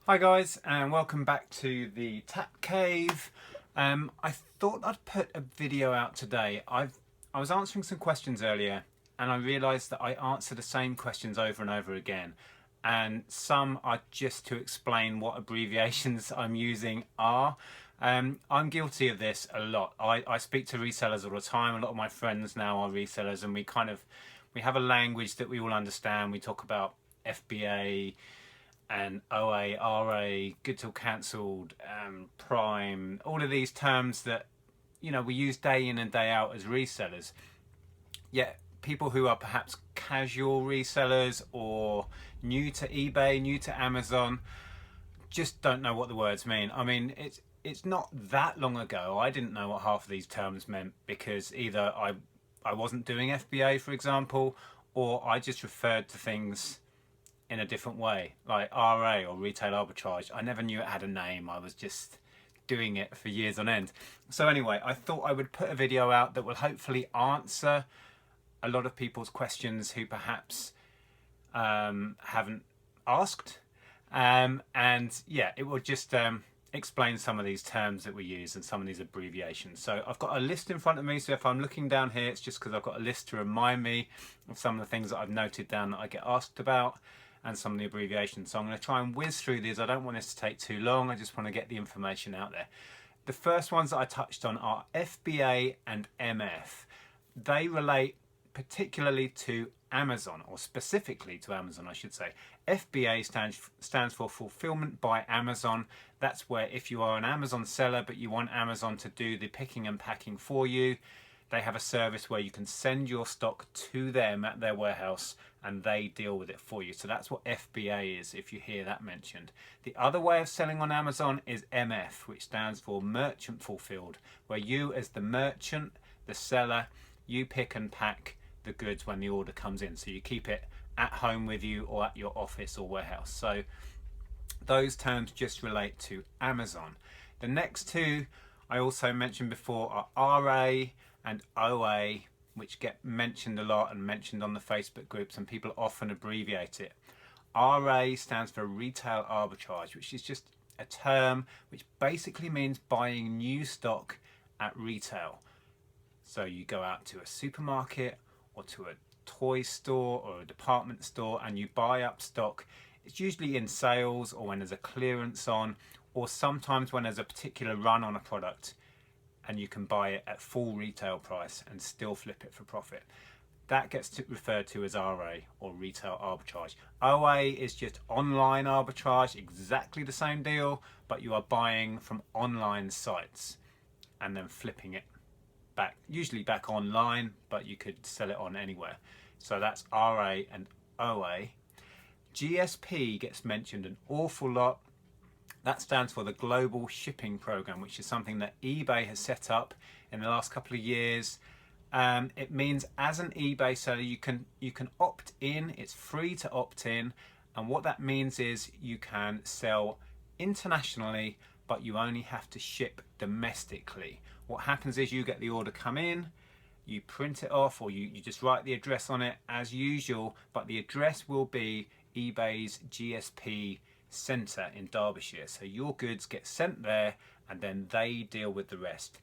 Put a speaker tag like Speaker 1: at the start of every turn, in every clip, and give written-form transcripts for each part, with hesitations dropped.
Speaker 1: Hi guys, and welcome back to the Tap Cave. I thought I'd put a video out today. I was answering some questions earlier and I realised that I answer the same questions over and over again, and some are just to explain what abbreviations I'm using are. I'm guilty of this a lot. I speak to resellers all the time. A lot of my friends now are resellers, and we have a language that we all understand. We talk about FBA and OA, RA, good till cancelled, prime, all of these terms that we use day in and day out as resellers. Yet people who are perhaps casual resellers or new to eBay, new to Amazon, just don't know what the words mean. I mean, it's not that long ago I didn't know what half of these terms meant, because either I wasn't doing FBA, for example, or I just referred to things in a different way, like RA or retail arbitrage. I never knew it had a name. I was just doing it for years on end. So anyway, I thought I would put a video out that will hopefully answer a lot of people's questions who perhaps haven't asked. And yeah, it will just explain some of these terms that we use and some of these abbreviations. So I've got a list in front of me, so if I'm looking down here, it's just because I've got a list to remind me of some of the things that I've noted down that I get asked about, and some of the abbreviations. So I'm going to try and whiz through these. I don't want this to take too long. I just want to get the information out there. The first ones that I touched on are FBA and MF. They relate particularly to Amazon, or specifically to Amazon, I should say. FBA stands for Fulfillment by Amazon. That's where if you are an Amazon seller but you want Amazon to do the picking and packing for you, they have a service where you can send your stock to them at their warehouse and they deal with it for you. So that's what FBA is, if you hear that mentioned. The other way of selling on Amazon is MF, which stands for Merchant Fulfilled, where you as the merchant, the seller, you pick and pack the goods when the order comes in. So you keep it at home with you or at your office or warehouse. So those terms just relate to Amazon. The next two I also mentioned before are RA and OA, which get mentioned a lot and mentioned on the Facebook groups, and people often abbreviate it. RA stands for retail arbitrage, which is just a term which basically means buying new stock at retail. So you go out to a supermarket or to a toy store or a department store and you buy up stock. It's usually in sales or when there's a clearance on, or sometimes when there's a particular run on a product and you can buy it at full retail price and still flip it for profit. That gets referred to as RA, or retail arbitrage. OA is just online arbitrage, exactly the same deal, but you are buying from online sites and then flipping it back, usually back online, but you could sell it on anywhere. So that's RA and OA. GSP gets mentioned an awful lot. That stands for the Global Shipping Program, which is something that eBay has set up in the last couple of years. It means as an eBay seller, you can opt in. It's free to opt in, and what that means is you can sell internationally, but you only have to ship domestically. What happens is you get the order come in, you print it off, or you just write the address on it as usual, but the address will be eBay's GSP centre in Derbyshire. So your goods get sent there and then they deal with the rest.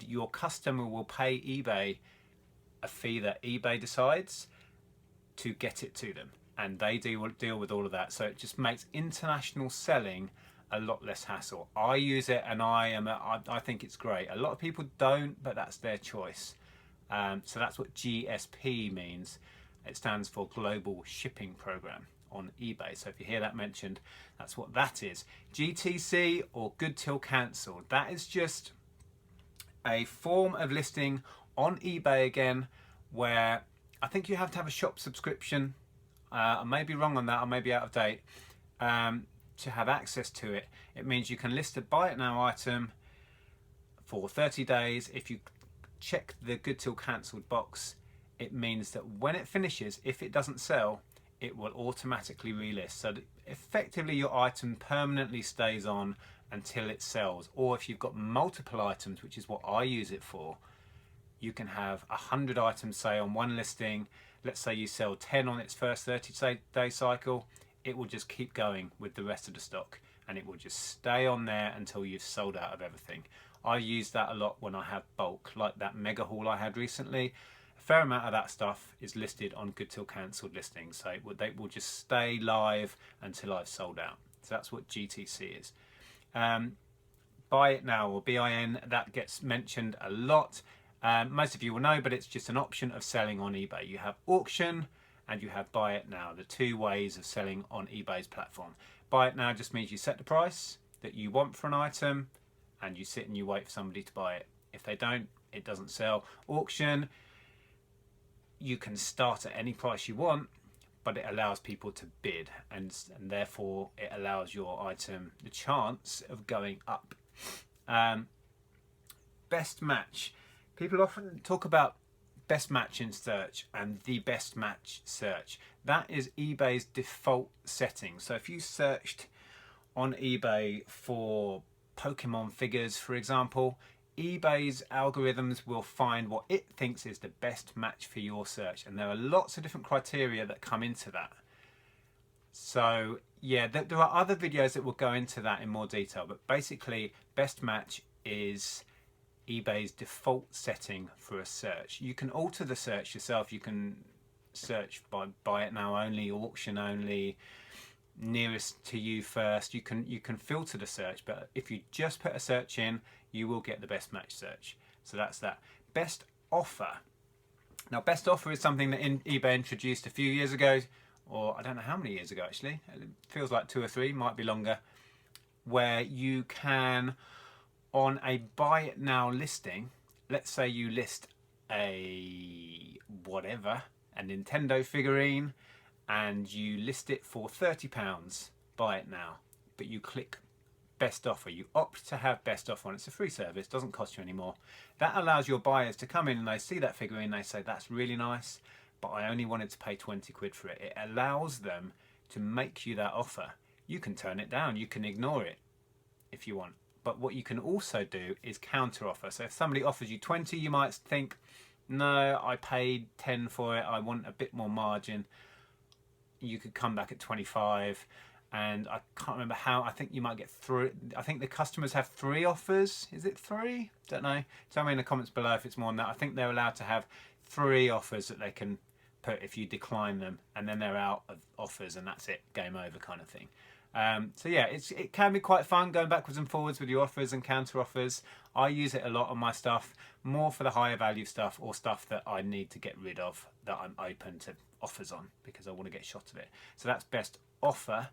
Speaker 1: Your customer will pay eBay a fee that eBay decides to get it to them, and they deal with all of that. So it just makes international selling a lot less hassle. I use it and I think it's great. A lot of people don't, but that's their choice. So that's what GSP means. It stands for Global Shipping Program on eBay. So if you hear that mentioned, that's what that is. GTC, or good till cancelled, that is just a form of listing on eBay again, where I think you have to have a shop subscription. I may be wrong on that, I may be out of date, to have access to it. It means you can list a buy it now item for 30 days. If you check the good till cancelled box, it means that when it finishes, if it doesn't sell, it will automatically relist. So that effectively your item permanently stays on until it sells. Or if you've got multiple items, which is what I use it for, you can have 100 items, say, on one listing. Let's say you sell 10 on its first 30-day cycle, it will just keep going with the rest of the stock and it will just stay on there until you've sold out of everything. I use that a lot when I have bulk, like that mega haul I had recently. A fair amount of that stuff is listed on good till cancelled listings, so they will just stay live until I've sold out. So that's what GTC is. Buy it now, or BIN, that gets mentioned a lot. Most of you will know, but it's just an option of selling on eBay. You have auction and you have buy it now, the two ways of selling on eBay's platform. Buy it now just means you set the price that you want for an item and you sit and you wait for somebody to buy it. If they don't, it doesn't sell. Auction, you can start at any price you want, but it allows people to bid, and therefore it allows your item the chance of going up. Best match. People often talk about best match in search and the best match search. That is eBay's default setting. So if you searched on eBay for Pokemon figures, for example, eBay's algorithms will find what it thinks is the best match for your search, and there are lots of different criteria that come into that. So yeah, there are other videos that will go into that in more detail, but basically best match is eBay's default setting for a search. You can alter the search yourself. You can search by buy it now only, auction only, nearest to you first. You can filter the search, but if you just put a search in, you will get the best match search. So that's that. Best offer. Now best offer is something that eBay introduced a few years ago, or I don't know how many years ago actually. It feels like 2 or 3, might be longer, where you can, on a buy it now listing, let's say you list a whatever, a Nintendo figurine, and you list it for £30, buy it now, but you click best offer. You opt to have best offer on. It's a free service, doesn't cost you any more. That allows your buyers to come in and they see that figurine, they say that's really nice, but I only wanted to pay 20 quid for it. It allows them to make you that offer. You can turn it down, you can ignore it if you want. But what you can also do is counter offer. So if somebody offers you 20, you might think, no, I paid 10 for it, I want a bit more margin. You could come back at 25, and I can't remember how. I think you might get 3. I think the customers have 3 offers. Is it 3? Don't know. Tell me in the comments below if it's more than that. I think they're allowed to have 3 offers that they can put if you decline them, and then they're out of offers, and that's it, game over kind of thing. So yeah, it can be quite fun going backwards and forwards with your offers and counter offers. I use it a lot on my stuff, more for the higher value stuff or stuff that I need to get rid of that I'm open to offers on because I want to get shot of it. So that's best offer.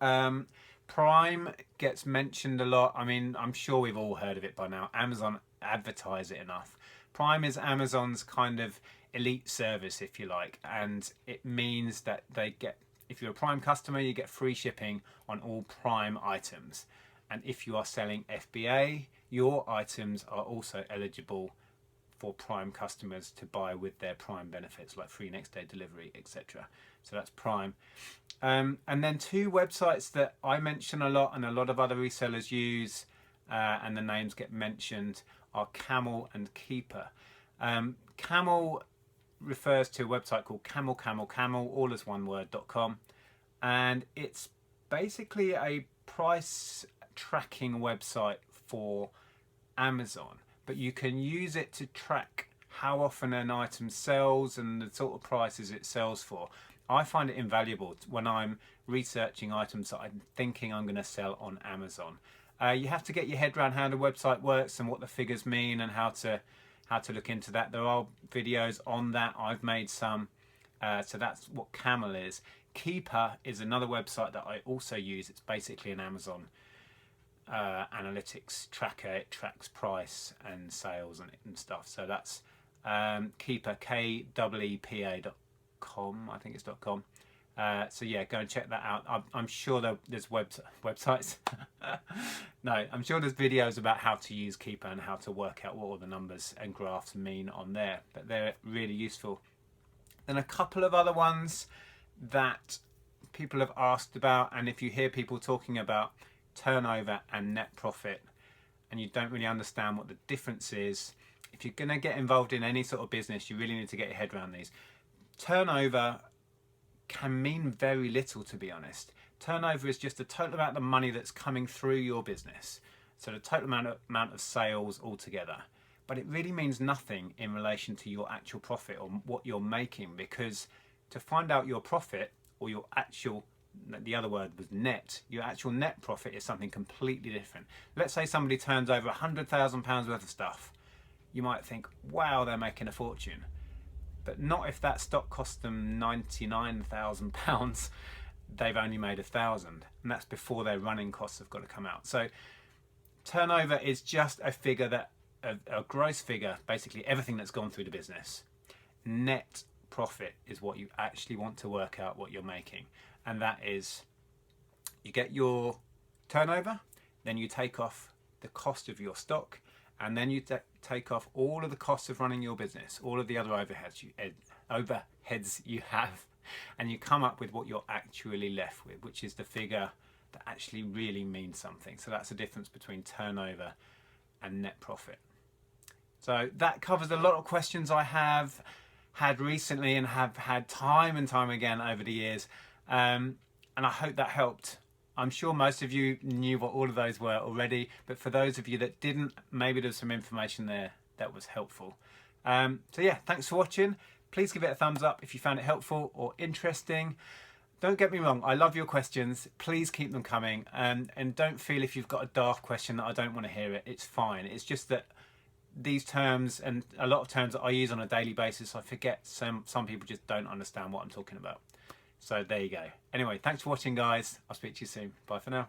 Speaker 1: Prime gets mentioned a lot. I mean, I'm sure we've all heard of it by now. Amazon advertise it enough. Prime is Amazon's kind of elite service, if you like, and it means that they get, if you're a Prime customer, you get free shipping on all Prime items. And if you are selling FBA, your items are also eligible for Prime customers to buy with their Prime benefits like free next day delivery, etc. So that's Prime. And then 2 websites that I mention a lot and a lot of other resellers use, and the names get mentioned, are Camel and Keeper. Camel refers to a website called camel, all as one word.com, and it's basically a price tracking website for Amazon, but you can use it to track how often an item sells and the sort of prices it sells for. I find it invaluable when I'm researching items that I'm thinking I'm going to sell on Amazon. You have to get your head around how the website works and what the figures mean and how to look into that. There are videos on that. I've made some. So that's what Camel is. Keeper is another website that I also use. It's basically an Amazon analytics tracker. It tracks price and sales and stuff. So that's Keeper, KEEPA.com, I think it's .com. So yeah, go and check that out. I'm sure there's websites. No, I'm sure there's videos about how to use Keeper and how to work out what all the numbers and graphs mean on there. But they're really useful. Then a couple of other ones that people have asked about, and if you hear people talking about turnover and net profit and you don't really understand what the difference is, if you're going to get involved in any sort of business, you really need to get your head around these. Turnover can mean very little, to be honest. Turnover is just the total amount of money that's coming through your business. So the total amount of sales altogether. But it really means nothing in relation to your actual profit or what you're making, because to find out your profit, or your actual, the other word was net, your actual net profit is something completely different. Let's say somebody turns over £100,000 worth of stuff. You might think, wow, they're making a fortune. But not if that stock cost them £99,000. They've only made 1,000, and that's before their running costs have got to come out. So turnover is just a figure, that a gross figure, basically everything that's gone through the business. Net profit is what you actually want to work out what you're making, and that is, you get your turnover, then you take off the cost of your stock, and then you take off all of the costs of running your business, all of the other overheads you have, and you come up with what you're actually left with, which is the figure that actually really means something. So that's the difference between turnover and net profit. So that covers a lot of questions I have had recently and have had time and time again over the years, and I hope that helped. I'm sure most of you knew what all of those were already, but for those of you that didn't, maybe there's some information there that was helpful. So yeah, thanks for watching. Please give it a thumbs up if you found it helpful or interesting. Don't get me wrong, I love your questions. Please keep them coming, and don't feel if you've got a daft question that I don't want to hear it. It's fine. It's just that these terms, and a lot of terms that I use on a daily basis, I forget some people just don't understand what I'm talking about. So there you go. Anyway, thanks for watching, guys. I'll speak to you soon. Bye for now.